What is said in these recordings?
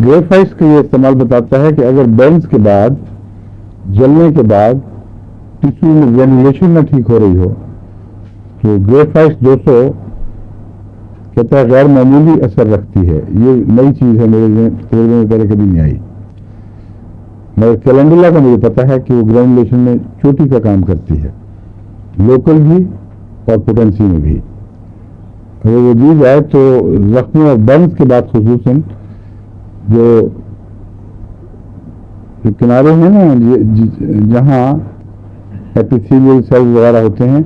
گریفائٹس کا یہ استعمال بتاتا ہے کہ اگر برنس کے بعد، جلنے کے بعد ٹیشو میں وینیلیشن نہ ٹھیک ہو رہی ہو تو گریفائٹس 200 کہتا ہے غیر معمولی اثر رکھتی ہے. یہ نئی چیز ہے، میرے تجربے میں پہلے کبھی نہیں آئی. مگر کیلنڈولا کا مجھے پتا ہے کہ وہ گرینولیشن میں چوٹی کا کام کرتی ہے، لوکل بھی اور پوٹینسی میں بھی. اگر وہ دی جائے تو زخموں اور برنس کے بعد خصوصاً جو کنارے ہیں نا جہاں ایپیتھیلیل سیلز وغیرہ ہوتے ہیں،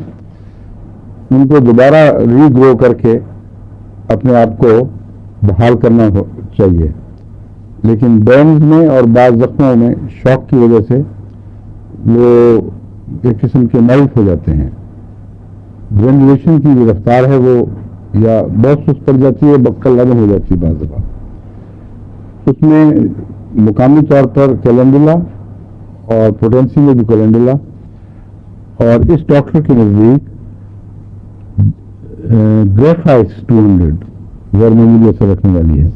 ان کو دوبارہ ری گرو کر کے اپنے آپ کو بحال کرنا چاہیے. لیکن برنز میں اور بعض زخموں میں شوق کی وجہ سے وہ ایک قسم کے میلٹ ہو جاتے ہیں. گرینولیشن کی جو رفتار ہے وہ یا بہت سست پڑ جاتی ہے، بکل لگن ہو جاتی ہے بعض دفعہ. اس میں مقامی طور پر کیلنڈولا اور پوٹینسی میں بھی کیلنڈولا، اور اس ڈاکٹر کے نزدیک گریفائٹس 200 غیر معمولی اثر رکھنے والی ہے.